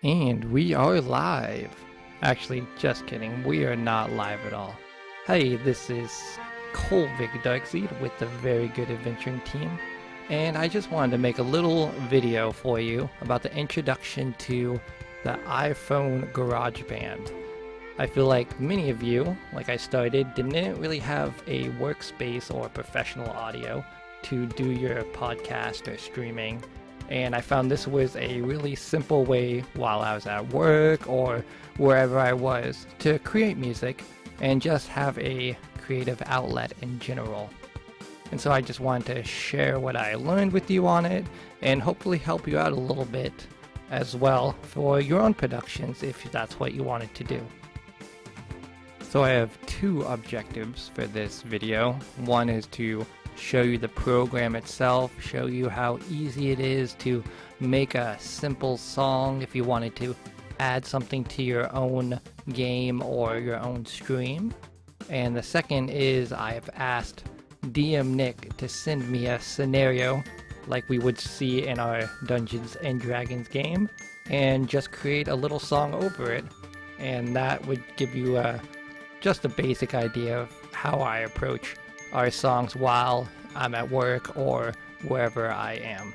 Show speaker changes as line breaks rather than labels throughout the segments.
And we are live. Actually, just kidding. We are not live at all. Hey, this is Kolvikk with the Very Good Adventuring team. And I just wanted to make a little video for you about the introduction to the iPhone GarageBand. I feel like many of you, like I started, didn't really have a workspace or professional audio to do your podcast or streaming. And I found this was a really simple way while I was at work or wherever I was to create music and just have a creative outlet in general. And so I just wanted to share what I learned with you on it and hopefully help you out a little bit as well for your own productions if that's what you wanted to do. So I have two objectives for this video. One is to show you the program itself, show you how easy it is to make a simple song if you wanted to add something to your own game or your own stream. And the second is I've asked DM Nick to send me a scenario like we would see in our Dungeons and Dragons game and just create a little song over it. And that would give you just a basic idea of how I approach our songs while I'm at work or wherever I am.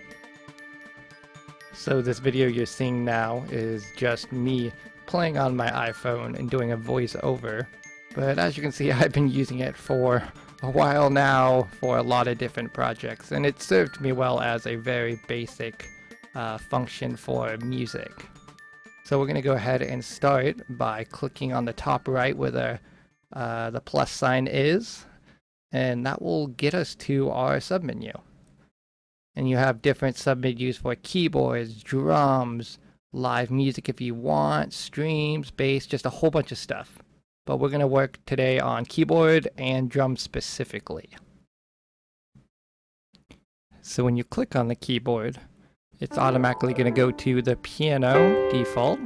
So this video you're seeing now is just me playing on my iPhone and doing a voiceover, but as you can see I've been using it for a while now for a lot of different projects, and it served me well as a very basic function for music. So we're going to go ahead and start by clicking on the top right where the plus sign is, and that will get us to our submenu. And you have different submenus for keyboards, drums, live music if you want, streams, bass, just a whole bunch of stuff. But we're going to work today on keyboard and drums specifically. So when you click on the keyboard, it's automatically going to go to the piano default,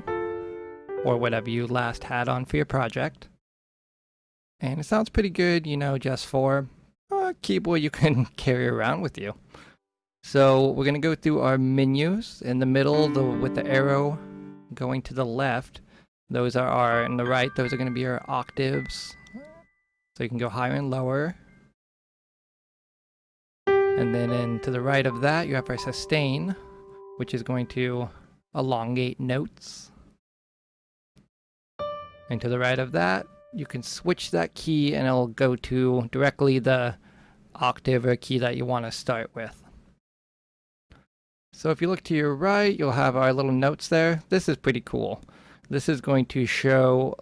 or whatever you last had on for your project. And it sounds pretty good, you know, just for a keyboard you can carry around with you. So we're going to go through our menus in the middle with the arrow going to the left. Those are our, in the right, those are going to be our octaves. So you can go higher and lower. And then to the right of that, you have our sustain, which is going to elongate notes. And to the right of that, you can switch that key and it'll go to directly the octave or key that you want to start with. So if you look to your right, you'll have our little notes there. This is pretty cool. This is going to show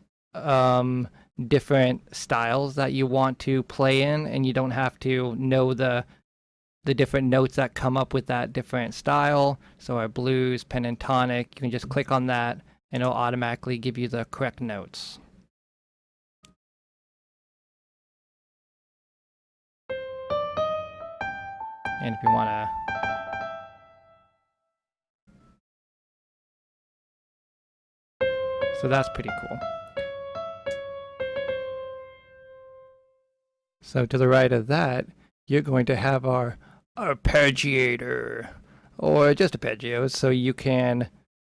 different styles that you want to play in, and you don't have to know the different notes that come up with that different style. So our blues, pentatonic, you can just click on that and it'll automatically give you the correct notes. And if you want to so that's pretty cool. So to the right of that, you're going to have our arpeggiator, or just arpeggios, so you can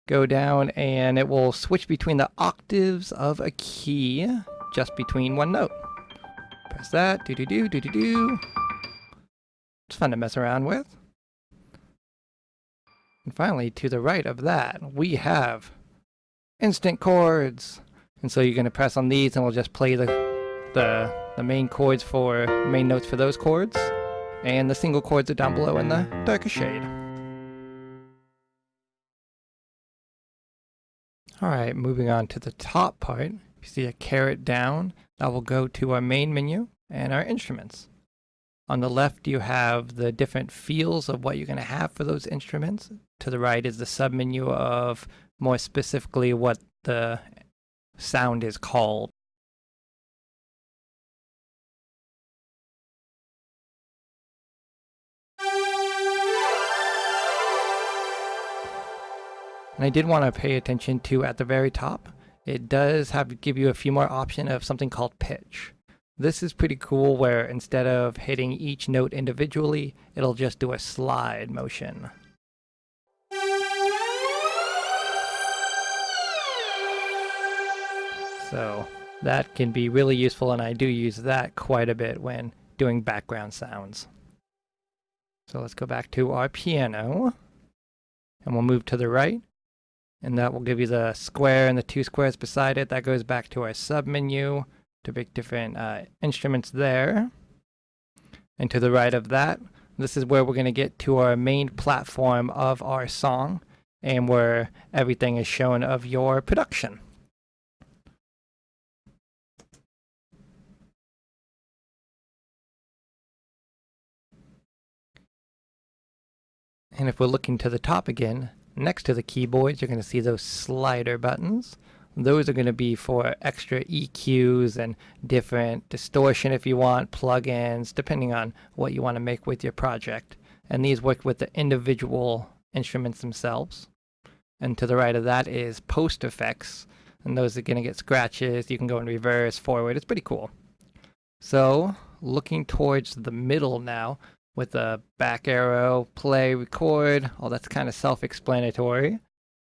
go down and it will switch between the octaves of a key just between one note. Press that, do-do-do, do-do-do. It's fun to mess around with. And finally, to the right of that, we have instant chords. And so you're going to press on these and we'll just play the main chords for main notes for those chords. And the single chords are down below in the darker shade. Alright, moving on to the top part. You see a caret down. That will go to our main menu and our instruments. On the left, you have the different feels of what you're going to have for those instruments. To the right is the submenu of more specifically what the sound is called. And I did want to pay attention to at the very top, it does give you a few more options of something called pitch. This is pretty cool where instead of hitting each note individually, it'll just do a slide motion. So that can be really useful, and I do use that quite a bit when doing background sounds. So let's go back to our piano, and we'll move to the right, and that will give you the square and the 2 squares beside it. That goes back to our submenu to pick different instruments there. And to the right of that, this is where we're going to get to our main platform of our song, and where everything is shown of your production. And if we're looking to the top again, next to the keyboards, you're going to see those slider buttons. Those are going to be for extra EQs and different distortion if you want, plugins, depending on what you want to make with your project. And these work with the individual instruments themselves. And to the right of that is post effects. And those are going to get scratches. You can go in reverse, forward. It's pretty cool. So looking towards the middle now, with the back arrow, play, record, all that's kind of self-explanatory,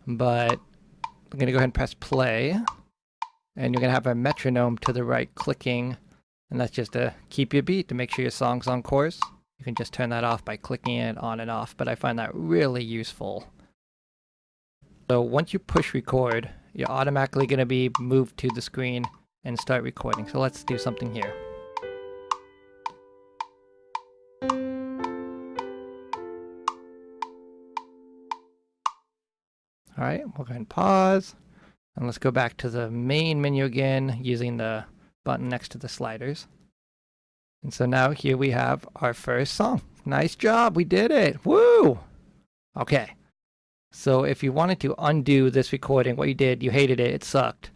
but I'm going to go ahead and press play, and you're going to have a metronome to the right clicking, and that's just to keep your beat, to make sure your song's on course. You can just turn that off by clicking it on and off, but I find that really useful. So once you push record, you're automatically going to be moved to the screen and start recording. So let's do something here. All right, we'll go ahead and pause, and let's go back to the main menu again using the button next to the sliders. And so now here we have our first song. Nice job, we did it, woo! Okay, so if you wanted to undo this recording, what you did, you hated it, it sucked,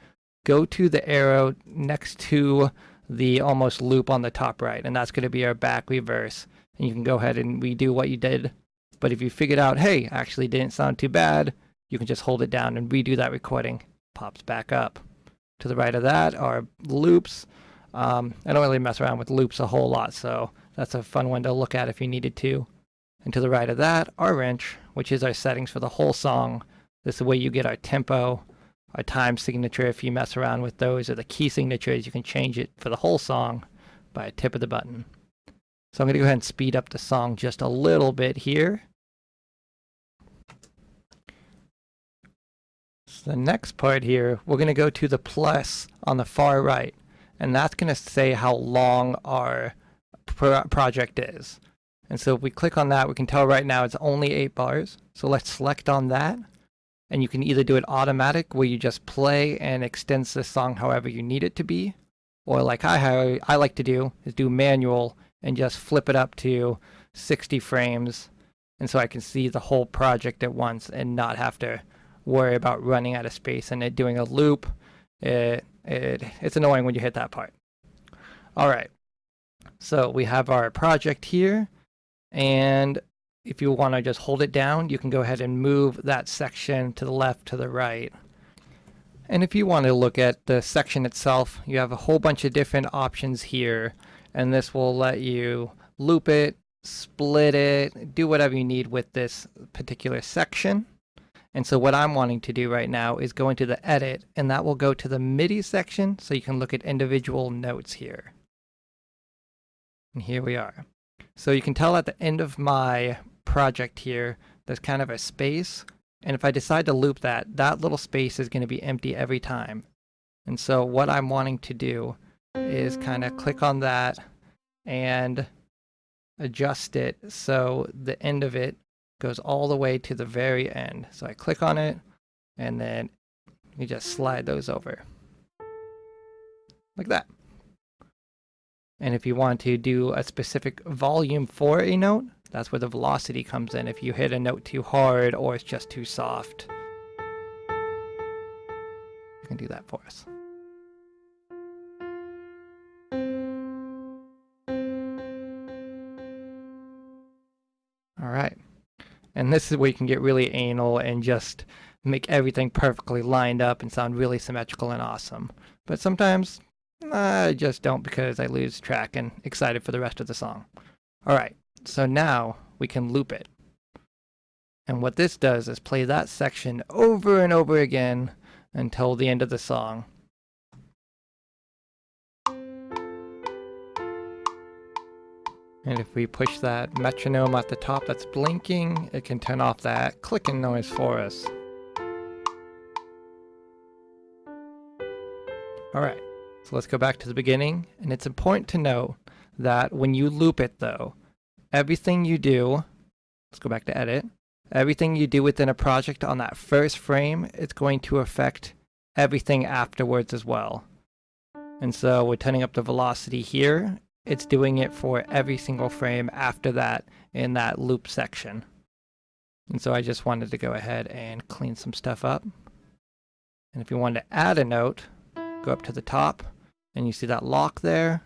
go to the arrow next to the almost loop on the top right, and that's going to be our back reverse. And you can go ahead and redo what you did. But if you figured out, hey, actually didn't sound too bad, you can just hold it down and redo that recording. Pops back up. To the right of that are loops. I don't really mess around with loops a whole lot, so that's a fun one to look at if you needed to. And to the right of that, our wrench, which is our settings for the whole song. This is the way you get our tempo, our time signature if you mess around with those, or the key signatures. You can change it for the whole song by a tip of the button. So I'm going to go ahead and speed up the song just a little bit here. So the next part here, we're going to go to the plus on the far right, and that's going to say how long our project is. And so if we click on that, we can tell right now it's only 8 bars. So let's select on that, and you can either do it automatic, where you just play and extends the song however you need it to be, or like I like to do, is do manual and just flip it up to 60 frames, and so I can see the whole project at once and not have to worry about running out of space and it doing a loop. It's annoying when you hit that part. All right, so we have our project here, and if you want to just hold it down, you can go ahead and move that section to the left, to the right. And if you want to look at the section itself, you have a whole bunch of different options here, and this will let you loop it, split it, do whatever you need with this particular section. And so what I'm wanting to do right now is go into the edit, and that will go to the MIDI section, so you can look at individual notes here. And here we are. So you can tell at the end of my project here, there's kind of a space, and if I decide to loop that, that little space is going to be empty every time. And so what I'm wanting to do is kind of click on that and adjust it so the end of it goes all the way to the very end. So I click on it, and then you just slide those over like that. And if you want to do a specific volume for a note, that's where the velocity comes in. If you hit a note too hard or it's just too soft, you can do that for us. All right. And this is where you can get really anal and just make everything perfectly lined up and sound really symmetrical and awesome. But sometimes I just don't, because I lose track and excited for the rest of the song. All right, so now we can loop it. And what this does is play that section over and over again until the end of the song. And if we push that metronome at the top that's blinking, it can turn off that clicking noise for us. Alright, so let's go back to the beginning, and it's important to know that when you loop it though, everything you do, let's go back to edit, everything you do within a project on that first frame, it's going to affect everything afterwards as well. And so we're turning up the velocity here, it's doing it for every single frame after that in that loop section. And so I just wanted to go ahead and clean some stuff up. And if you wanted to add a note, go up to the top and you see that lock there.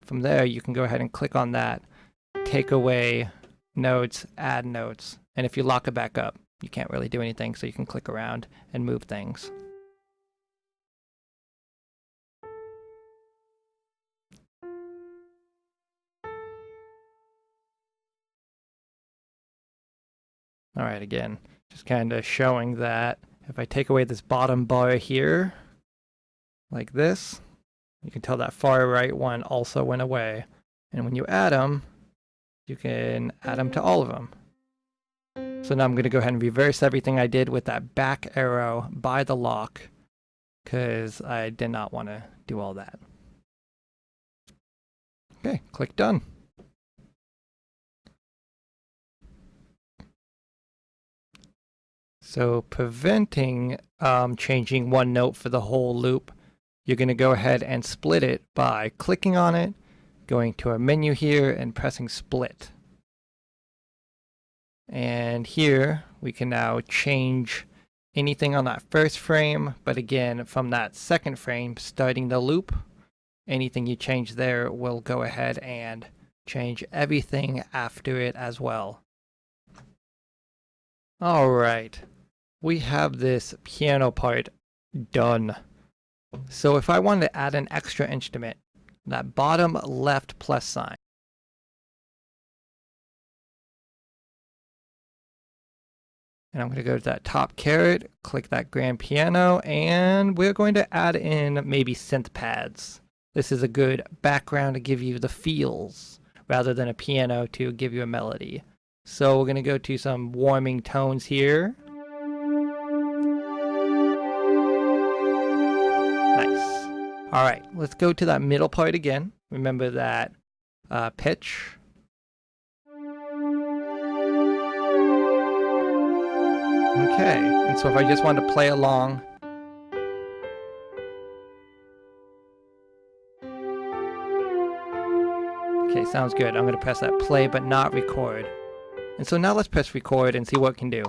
From there you can go ahead and click on that, take away notes, add notes, and if you lock it back up you can't really do anything, so you can click around and move things. Alright, again, just kind of showing that if I take away this bottom bar here, like this, you can tell that far right one also went away. And when you add them, you can add them to all of them. So now I'm going to go ahead and reverse everything I did with that back arrow by the lock, because I did not want to do all that. Okay, click done. So preventing changing one note for the whole loop, you're going to go ahead and split it by clicking on it, going to our menu here and pressing split. And here we can now change anything on that first frame, but again from that second frame starting the loop, anything you change there will go ahead and change everything after it as well. Alright, we have this piano part done. So if I wanted to add an extra instrument, that bottom left plus sign. And I'm going to go to that top caret, click that grand piano, and we're going to add in maybe synth pads. This is a good background to give you the feels, rather than a piano to give you a melody. So we're going to go to some warming tones here. Nice. Alright, let's go to that middle part again. Remember that pitch. Okay, and so if I just want to play along, okay, sounds good. I'm going to press that play but not record. And so now let's press record and see what it can do.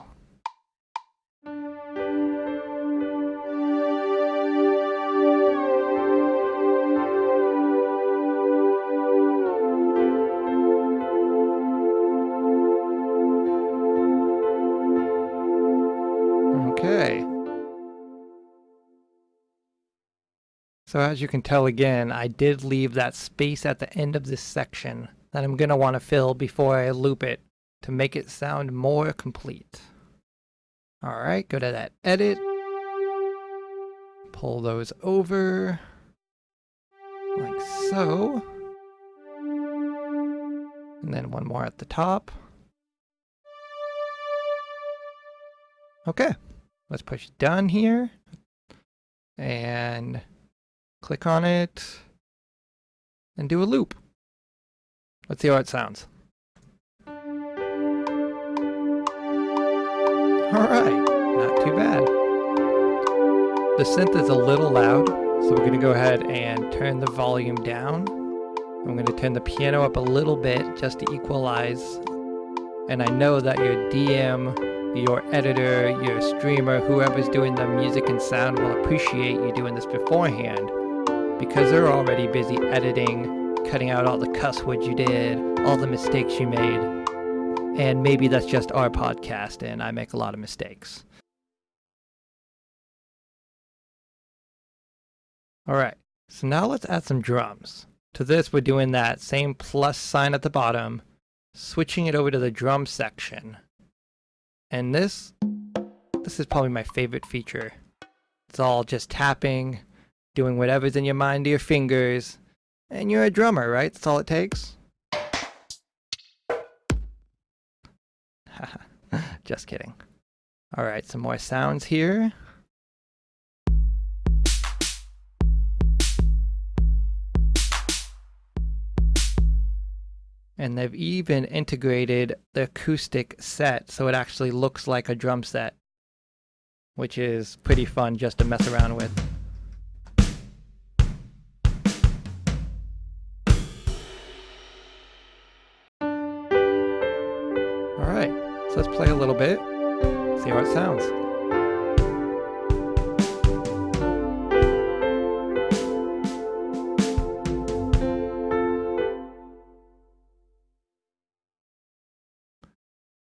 Okay. So as you can tell again, I did leave that space at the end of this section that I'm going to want to fill before I loop it to make it sound more complete. Alright, go to that edit. Pull those over. Like so. And then one more at the top. Okay. Let's push done here and click on it and do a loop. Let's see how it sounds. Alright, not too bad. The synth is a little loud, so we're going to go ahead and turn the volume down. I'm going to turn the piano up a little bit just to equalize. And I know that your DM, your editor, your streamer, whoever's doing the music and sound will appreciate you doing this beforehand, because they're already busy editing, cutting out all the cuss words you did, all the mistakes you made, and maybe that's just our podcast and I make a lot of mistakes. Alright, so now let's add some drums. To this we're doing that same plus sign at the bottom, switching it over to the drum section. And this is probably my favorite feature. It's all just tapping, doing whatever's in your mind to your fingers, and you're a drummer, right? That's all it takes. Just kidding. All right, some more sounds here. And they've even integrated the acoustic set so it actually looks like a drum set, which is pretty fun just to mess around with. Alright, so let's play a little bit, see how it sounds.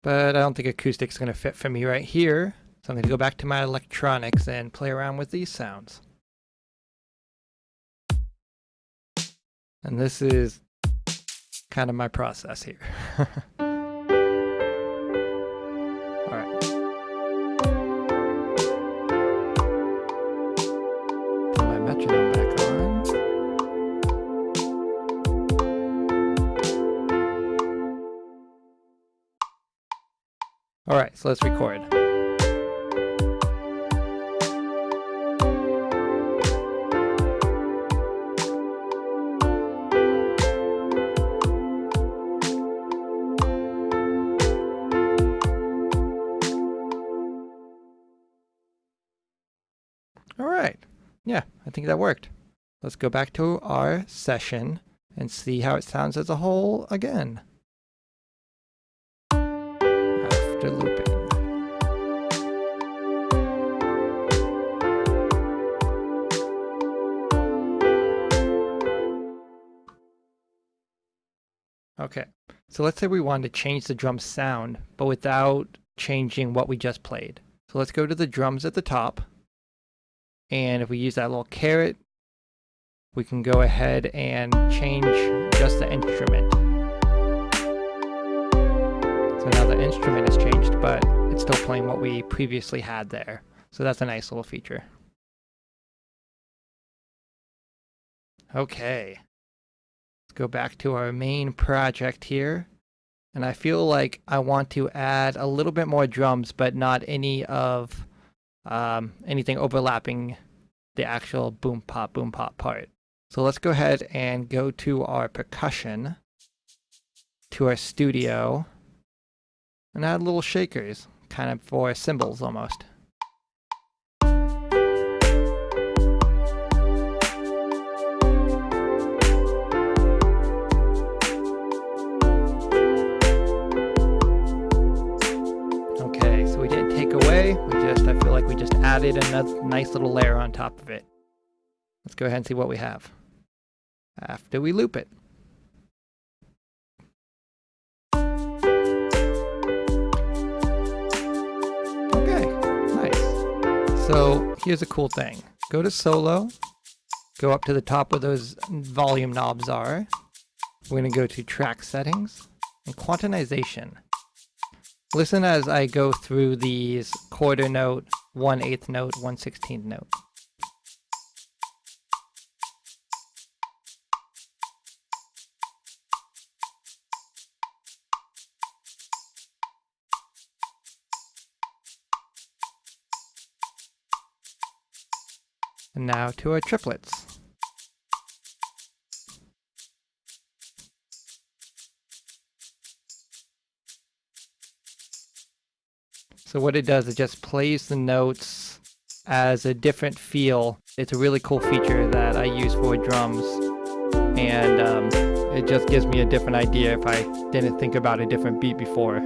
But I don't think acoustic's going to fit for me right here, so I'm going to go back to my electronics and play around with these sounds. And this is kind of my process here. Alright. Put my metronome back on. Alright, so let's record. Alright, yeah, I think that worked. Let's go back to our session and see how it sounds as a whole again. After looping. Okay, so let's say we wanted to change the drum sound, but without changing what we just played. So let's go to the drums at the top. And if we use that little caret, we can go ahead and change just the instrument. So now the instrument has changed, but it's still playing what we previously had there. So that's a nice little feature. Okay. Let's go back to our main project here. And I feel like I want to add a little bit more drums, but not any of anything overlapping the actual boom pop part. So let's go ahead and go to our percussion, to our studio, and add little shakers, kind of for cymbals almost. I feel like we just added a nice little layer on top of it. Let's go ahead and see what we have after we loop it. Okay, nice. So here's a cool thing. Go to solo, go up to the top where those volume knobs are. We're going to go to track settings and quantization. Listen as I go through these quarter note, 1/8 note, 1/16 note. And now to our triplets. So what it does, it just plays the notes as a different feel. It's a really cool feature that I use for drums, and it just gives me a different idea if I didn't think about a different beat before.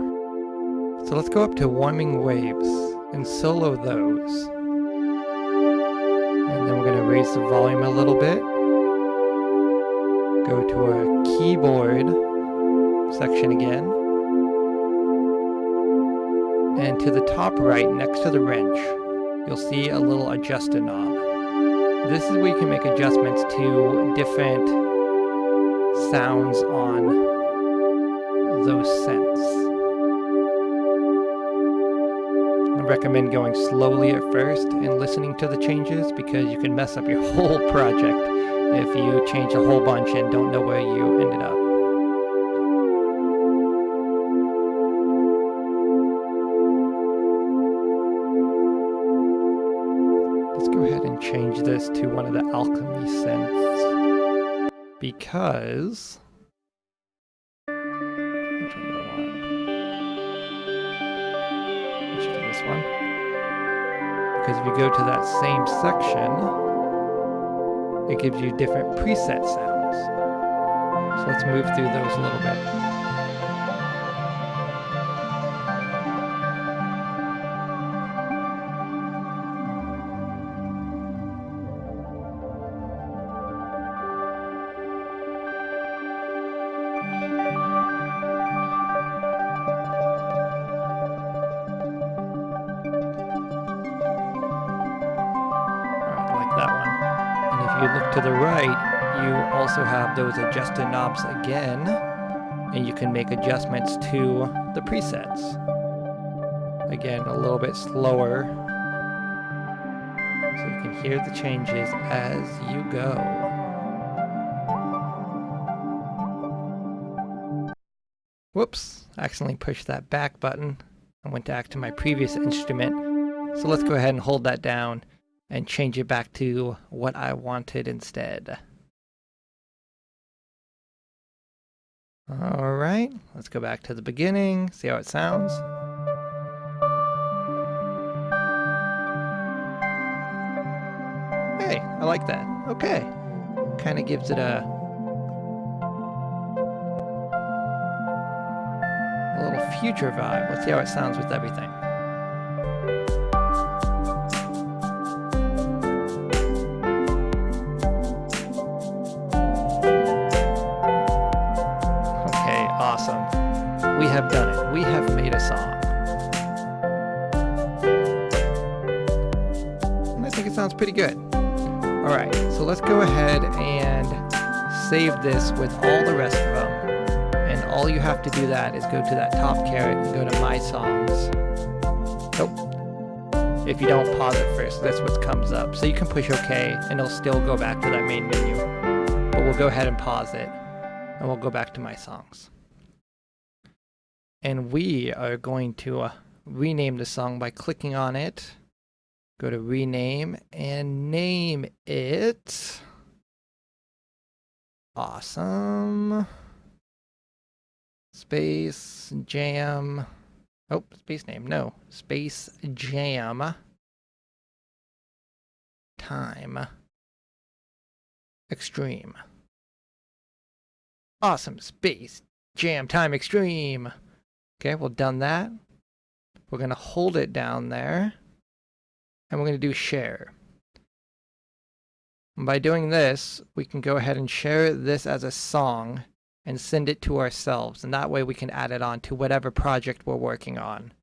So let's go up to warming waves and solo those. And then we're going to raise the volume a little bit. Go to our keyboard section again. And to the top right, next to the wrench, you'll see a little adjuster knob. This is where you can make adjustments to different sounds on those scents. I recommend going slowly at first and listening to the changes, because you can mess up your whole project if you change a whole bunch and don't know where you ended up. let's go ahead and change this to one of the alchemy scents. Because... which one do I want? Let's do this one. Because if you go to that same section, it gives you different preset sounds. So let's move through those a little bit. If you look to the right, you also have those adjuster knobs again, and you can make adjustments to the presets. Again, a little bit slower, so you can hear the changes as you go. Whoops, accidentally pushed that back button. I went back to my previous instrument, so let's go ahead and hold that down and change it back to what I wanted instead. Alright, let's go back to the beginning, see how it sounds. Hey, I like that. Okay. Kind of gives it a little future vibe. Let's see how it sounds with everything. Awesome. We have done it. We have made a song. And I think it sounds pretty good. Alright, so let's go ahead and save this with all the rest of them. And all you have to do that is go to that top caret and go to My Songs. Oh, if you don't pause it first, that's what comes up. So you can push OK and it'll still go back to that main menu. But we'll go ahead and pause it and we'll go back to My Songs. And we are going to rename the song by clicking on it. Go to rename and name it Awesome Space Jam. Oh, space name. No. Space Jam Time Extreme. Awesome Space Jam Time Extreme. Okay, well, done that. We're going to hold it down there. And we're going to do share. And by doing this, we can go ahead and share this as a song and send it to ourselves. And that way we can add it on to whatever project we're working on.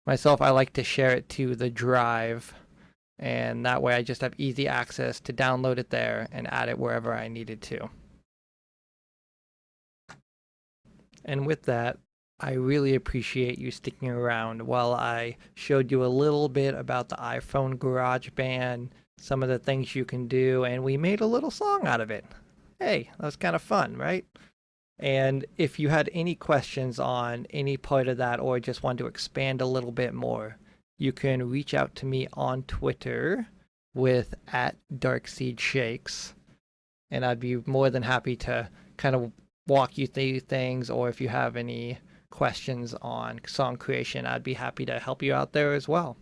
Myself, I like to share it to the drive. And that way I just have easy access to download it there and add it wherever I needed to. And with that, I really appreciate you sticking around while I showed you a little bit about the iPhone GarageBand, some of the things you can do, and we made a little song out of it. Hey, that was kind of fun, right? And if you had any questions on any part of that or just want to expand a little bit more, you can reach out to me on Twitter with @DarkSeedShakes, and I'd be more than happy to kind of walk you through things, or if you have any questions on song creation, I'd be happy to help you out there as well.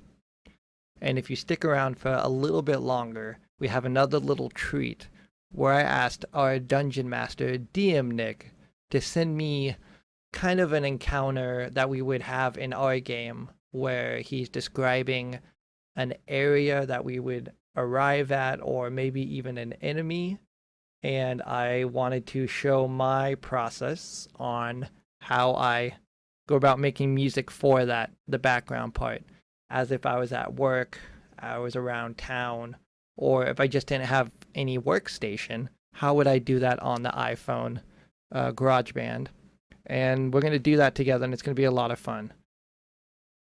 And if you stick around for a little bit longer, we have another little treat where I asked our dungeon master, DM Nick, to send me kind of an encounter that we would have in our game where he's describing an area that we would arrive at, or maybe even an enemy. And I wanted to show my process on how I go about making music for that, the background part, as if I was at work, I was around town, or if I just didn't have any workstation, how would I do that on the iPhone GarageBand? And we're going to do that together, and it's going to be a lot of fun.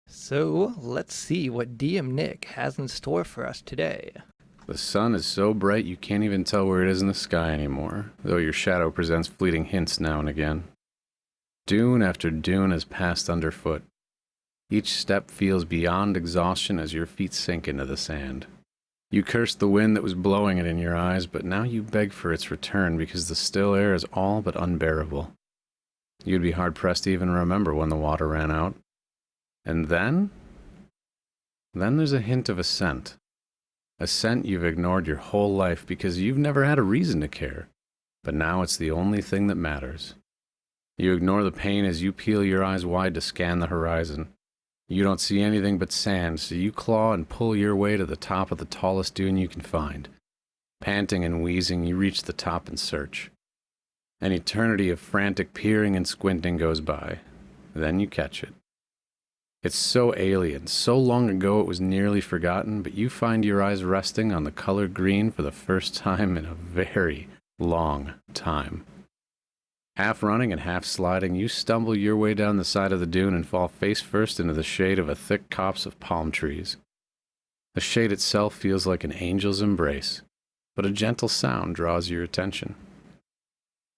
So let's see what DM Nick has in store for us today.
The sun is so bright you can't even tell where it is in the sky anymore, though your shadow presents fleeting hints now and again. Dune after dune has passed underfoot. Each step feels beyond exhaustion as your feet sink into the sand. You cursed the wind that was blowing it in your eyes, but now you beg for its return because the still air is all but unbearable. You'd be hard-pressed to even remember when the water ran out. And then there's a hint of a scent. A scent you've ignored your whole life because you've never had a reason to care. But now it's the only thing that matters. You ignore the pain as you peel your eyes wide to scan the horizon. You don't see anything but sand, so you claw and pull your way to the top of the tallest dune you can find. Panting and wheezing, you reach the top and search. An eternity of frantic peering and squinting goes by. Then you catch it. It's so alien, so long ago it was nearly forgotten, but you find your eyes resting on the color green for the first time in a very long time. Half running and half sliding, you stumble your way down the side of the dune and fall face first into the shade of a thick copse of palm trees. The shade itself feels like an angel's embrace, but a gentle sound draws your attention.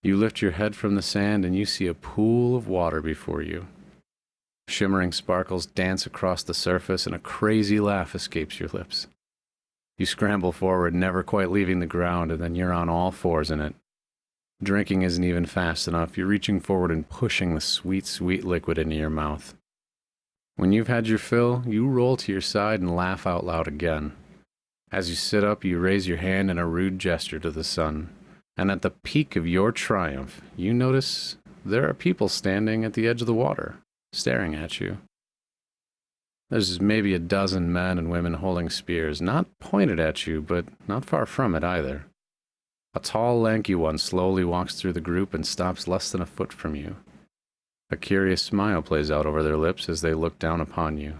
You lift your head from the sand and you see a pool of water before you. Shimmering sparkles dance across the surface and a crazy laugh escapes your lips. You scramble forward, never quite leaving the ground, and then you're on all fours in it. Drinking isn't even fast enough. You're reaching forward and pushing the sweet, sweet liquid into your mouth. When you've had your fill, you roll to your side and laugh out loud again. As you sit up, you raise your hand in a rude gesture to the sun. And at the peak of your triumph, you notice there are people standing at the edge of the water, staring at you. There's maybe a dozen men and women holding spears, not pointed at you, but not far from it either. A tall, lanky one slowly walks through the group and stops less than a foot from you. A curious smile plays out over their lips as they look down upon you.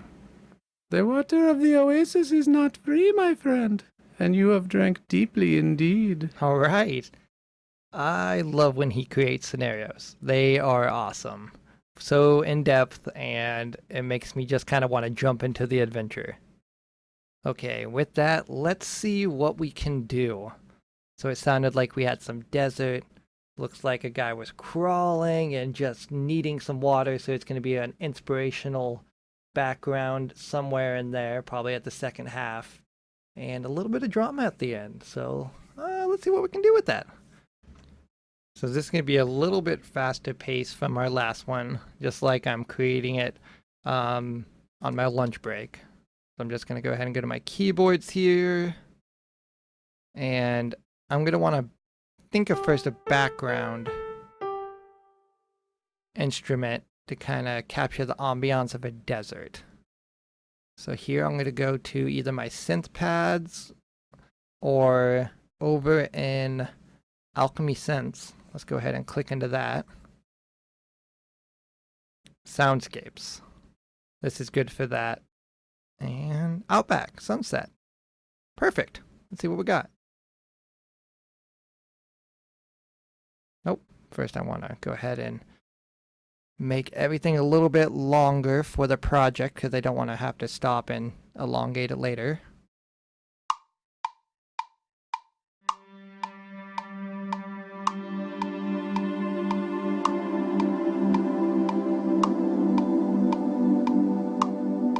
"The water of the Oasis is not free, my friend, and you have drank deeply indeed."
All right. I love when he creates scenarios. They are awesome. So in-depth, and it makes me just kind of want to jump into the adventure. Okay, with that, let's see what we can do. So it sounded like we had some desert. Looks like a guy was crawling and just needing some water, so it's going to be an inspirational background somewhere in there, probably at the second half. And a little bit of drama at the end. So let's see what we can do with that. So this is going to be a little bit faster pace from our last one, just like I'm creating it on my lunch break. So I'm just going to go ahead and go to my keyboards here. And I'm going to want to think of first a background instrument to kind of capture the ambiance of a desert. So here I'm going to go to either my synth pads or over in Alchemy Synths. Let's go ahead and click into that. Soundscapes. This is good for that. And Outback, Sunset. Perfect. Let's see what we got. Nope. First I want to go ahead and make everything a little bit longer for the project because I don't want to have to stop and elongate it later.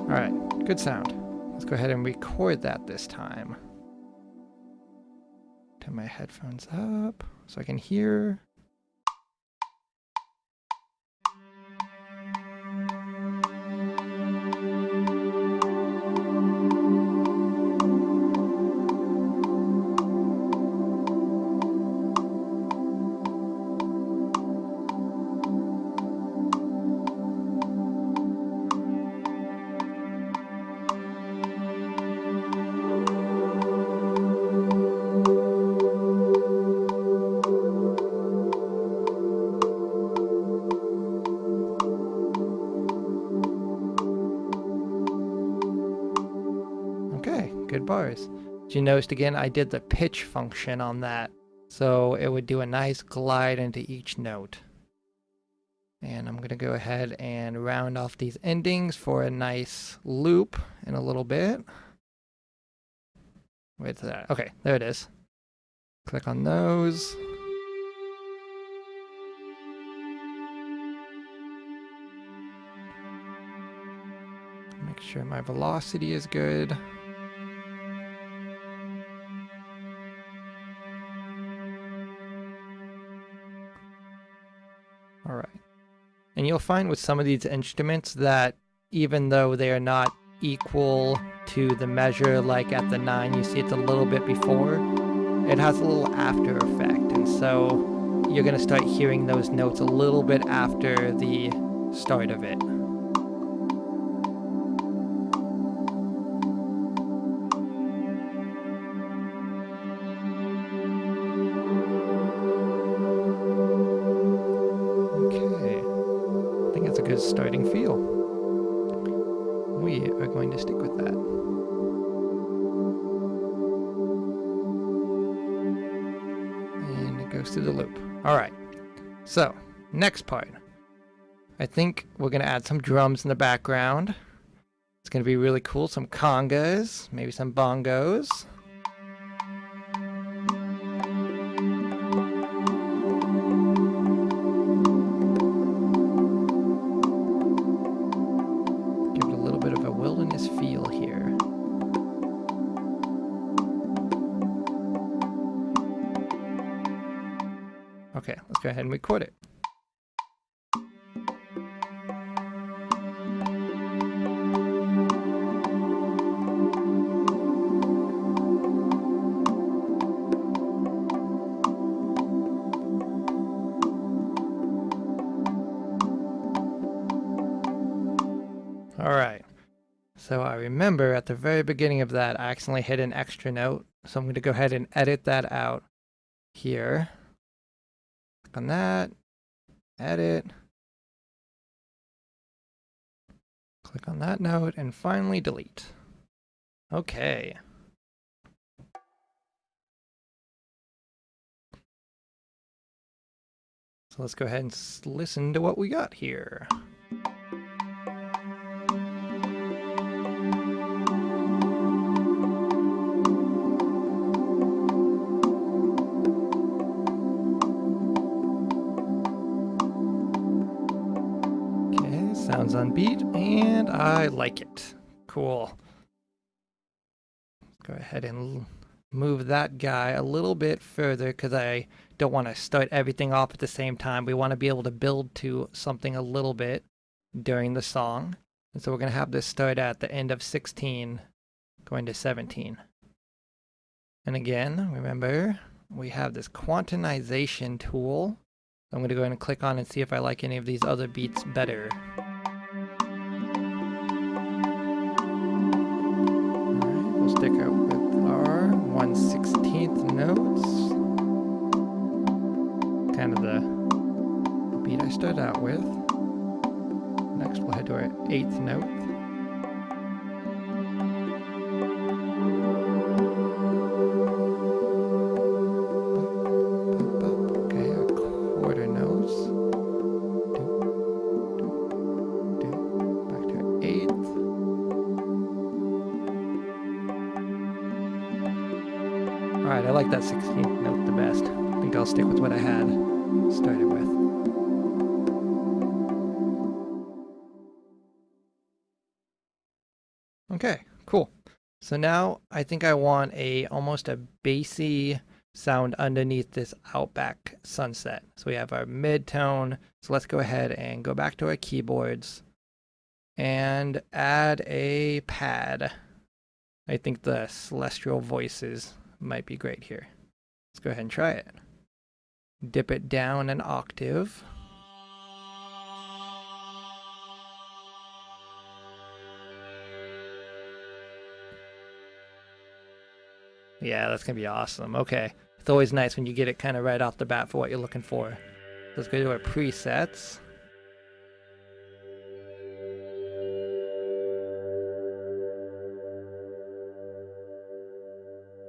Alright, good sound. Let's go ahead and record that this time. Turn my headphones up so I can hear. Good bars. Did you notice again I did the pitch function on that, so it would do a nice glide into each note. And I'm gonna go ahead and round off these endings for a nice loop in a little bit. Where's that? Okay, there it is. Click on those. Make sure my velocity is good. All right. And you'll find with some of these instruments that even though they are not equal to the measure, like at the 9, you see it's a little bit before, it has a little after effect. And so you're going to start hearing those notes a little bit after the start of it. Starting feel. We are going to stick with that. And it goes through the loop. All right. So, next part. I think we're going to add some drums in the background. It's going to be really cool. Some congas, maybe some bongos. Feel here. Okay, let's go ahead and record it. All right. So I remember at the very beginning of that, I accidentally hit an extra note. So I'm going to go ahead and edit that out here. Click on that, edit. Click on that note, and finally delete. Okay. So let's go ahead and listen to what we got here. Sounds on beat, and I like it. Cool. Let's go ahead and move that guy a little bit further because I don't want to start everything off at the same time. We want to be able to build to something a little bit during the song. And so we're going to have this start at the end of 16, going to 17. And again, remember, we have this quantization tool. I'm going to go ahead and click on and see if I like any of these other beats better. Stick out with our 1/16 notes. Kind of the beat I started out with. Next we'll head to our 8th note. Okay, a quarter notes. Back to our 8th. Alright, I like that 16th note the best. I think I'll stick with what I had started with. Okay, cool. So now I think I want almost a bassy sound underneath this Outback Sunset. So we have our mid-tone. So let's go ahead and go back to our keyboards and add a pad. I think the Celestial Voices might be great here. Let's go ahead and try it. Dip it down an octave. Yeah, that's gonna be awesome. Okay. It's always nice when you get it kind of right off the bat for what you're looking for. Let's go to our presets.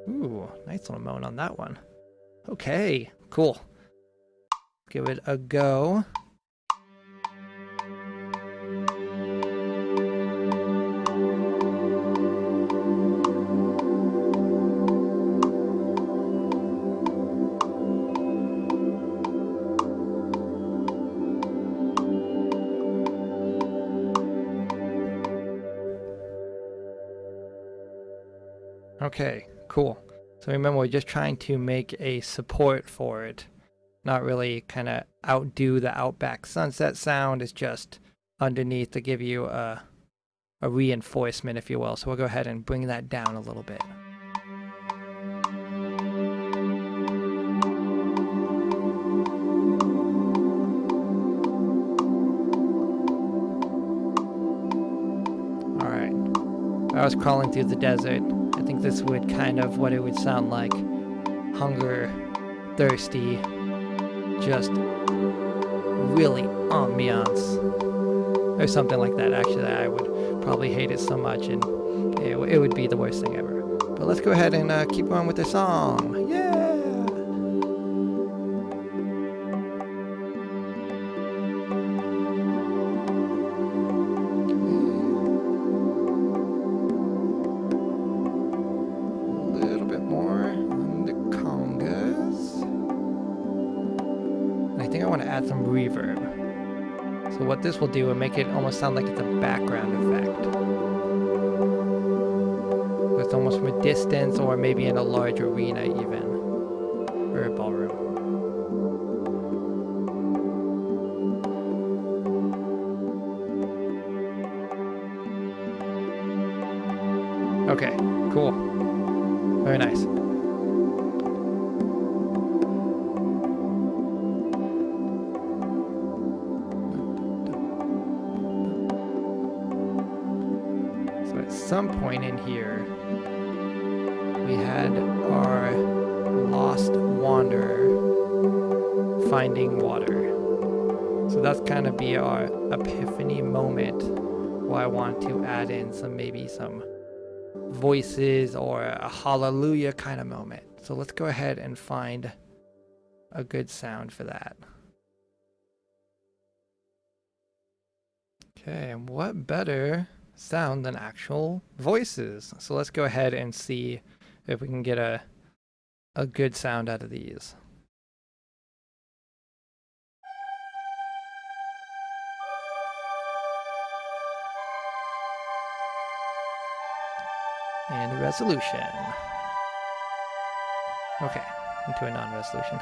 Ooh, nice little moan on that one. Okay, cool. Give it a go. Okay, cool. So remember, we're just trying to make a support for it. not really kind of outdo the Outback Sunset sound. It's just underneath to give you a reinforcement, if you will. So we'll go ahead and bring that down a little bit. I was crawling through the desert. I think this would kind of what it would sound like. Hunger, thirsty, just really ambiance. Or something like that. Actually, I would probably hate it so much and it would be the worst thing ever. But let's go ahead and keep on with the song. Yeah! Add some reverb. So what this will do will make it almost sound like it's a background effect. It's almost from a distance or maybe in a large arena even. Or a ballroom. Okay, cool. Very nice. Some point in here we had our lost wanderer finding water, so that's kind of be our epiphany moment where I want to add in maybe some voices or a hallelujah kind of moment. So let's go ahead and find a good sound for that. Okay, and what better sound than actual voices? So let's go ahead and see if we can get a good sound out of these. And a resolution. Okay, into a non-resolution.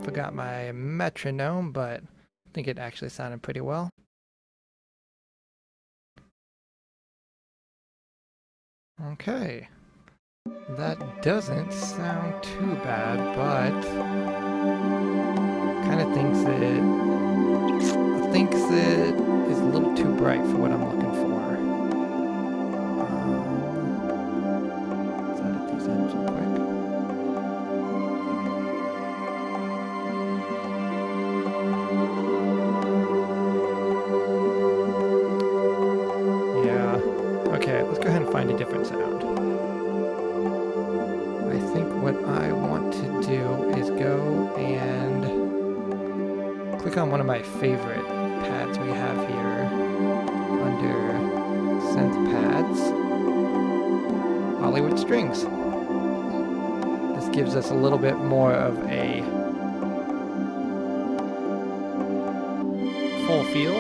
Forgot my metronome, but I think it actually sounded pretty well. Okay, that doesn't sound too bad, but kind of thinks it is a little too bright for what I'm looking for. Let's edit these in real quick. Okay, let's go ahead and find a different sound. I think what I want to do is go and click on one of my favorite pads we have here under synth pads, Hollywood Strings. This gives us a little bit more of a full feel.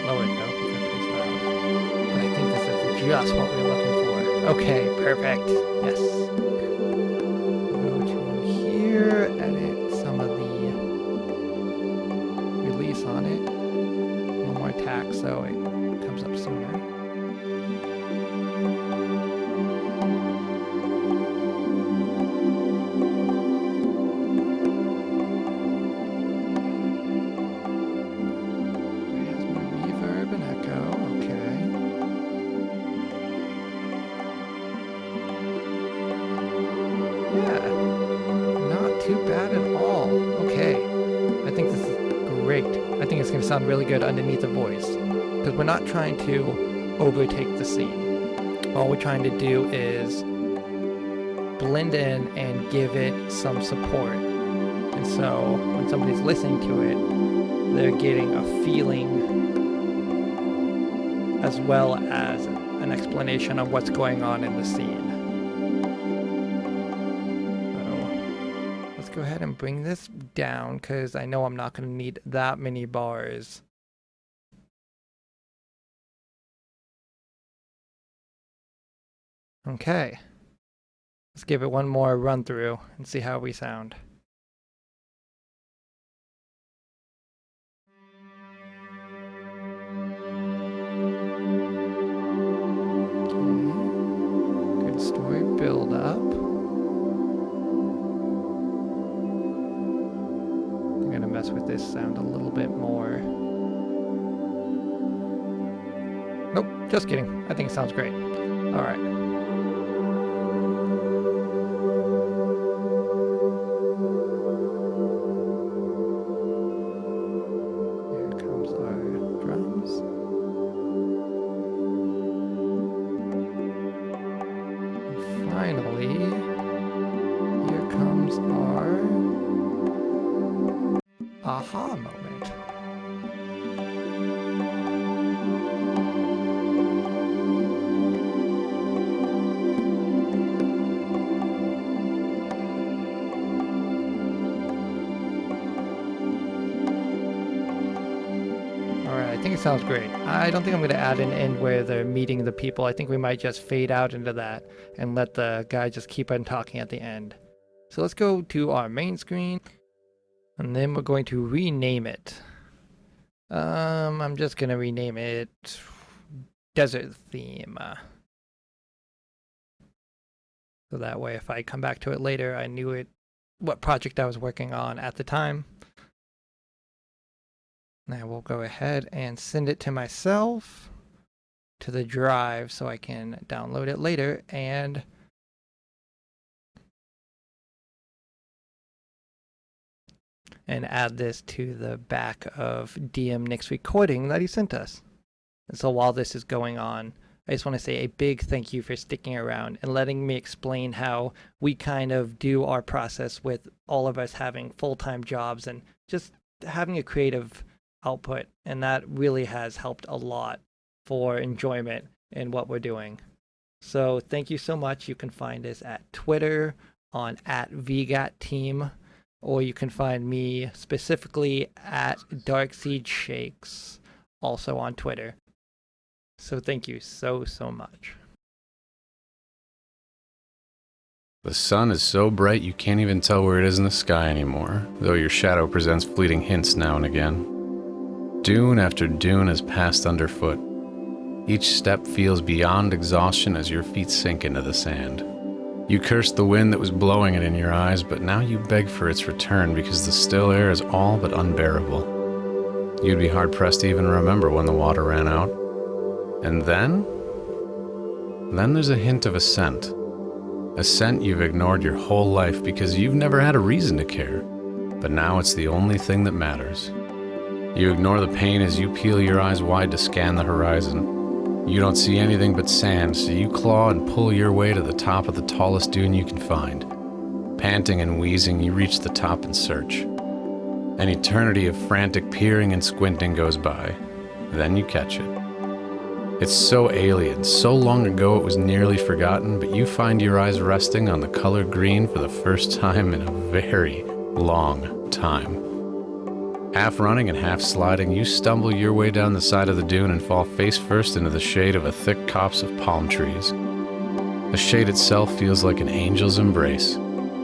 Lower it though. Just what we're looking for. Okay, perfect. Yes. Go to here, edit some of the release on it. A little more tack so it comes up sooner. There's my reverb and echo. Okay. Yeah, not too bad at all. Okay, I think this is great. I think it's going to sound really good underneath the voice. Because we're not trying to overtake the scene. All we're trying to do is blend in and give it some support. And so when somebody's listening to it, they're getting a feeling as well as an explanation of what's going on in the scene. So let's go ahead and bring this down because I know I'm not going to need that many bars. Okay. Let's give it one more run through and see how we sound. Okay. Good story build up. I'm gonna mess with this sound a little bit more. Nope, just kidding. I think it sounds great. All right. Finally, here comes our aha moment. Alright, I think it sounds great. I don't think I'm going to add an end where they're meeting the people. I think we might just fade out into that and let the guy just keep on talking at the end. So let's go to our main screen, and then we're going to rename it. I'm just going to rename it Desert Theme. So that way if I come back to it later, I knew what project I was working on at the time. Now we'll go ahead and send it to myself to the drive so I can download it later and add this to the back of DM Nick's recording that he sent us. And so while this is going on, I just want to say a big thank you for sticking around and letting me explain how we kind of do our process with all of us having full-time jobs and just having a creative output, and that really has helped a lot for enjoyment in what we're doing. So thank you so much. You can find us at Twitter on @VGATteam, or you can find me specifically at DarkSeedShakes, also on Twitter. So thank you so much.
The sun is so bright you can't even tell where it is in the sky anymore, though your shadow presents fleeting hints now and again. Dune after dune has passed underfoot. Each step feels beyond exhaustion as your feet sink into the sand. You cursed the wind that was blowing it in your eyes, but now you beg for its return because the still air is all but unbearable. You'd be hard-pressed to even remember when the water ran out. And then there's a hint of a scent. A scent you've ignored your whole life because you've never had a reason to care. But now it's the only thing that matters. You ignore the pain as you peel your eyes wide to scan the horizon. You don't see anything but sand, so you claw and pull your way to the top of the tallest dune you can find. Panting and wheezing, you reach the top and search. An eternity of frantic peering and squinting goes by. Then you catch it. It's so alien, so long ago it was nearly forgotten, but you find your eyes resting on the color green for the first time in a very long time. Half running and half sliding, you stumble your way down the side of the dune and fall face first into the shade of a thick copse of palm trees. The shade itself feels like an angel's embrace,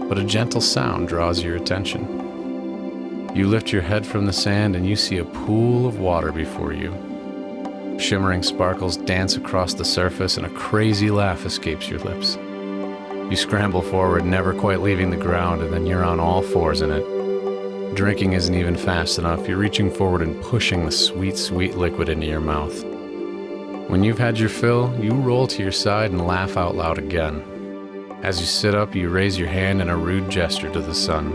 but a gentle sound draws your attention. You lift your head from the sand and you see a pool of water before you. Shimmering sparkles dance across the surface and a crazy laugh escapes your lips. You scramble forward, never quite leaving the ground, and then you're on all fours in it. Drinking isn't even fast enough. You're reaching forward and pushing the sweet, sweet liquid into your mouth. When you've had your fill, you roll to your side and laugh out loud again. As you sit up, you raise your hand in a rude gesture to the sun.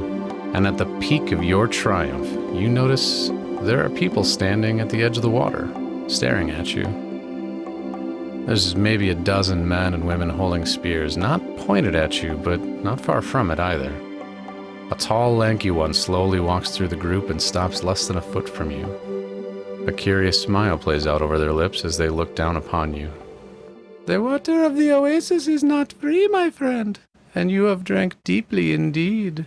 And at the peak of your triumph, you notice there are people standing at the edge of the water, staring at you. There's maybe a dozen men and women holding spears, not pointed at you, but not far from it either. A tall, lanky one slowly walks through the group and stops less than a foot from you. A curious smile plays out over their lips as they look down upon you. The water of the oasis is not free, my friend, and you have drank deeply indeed.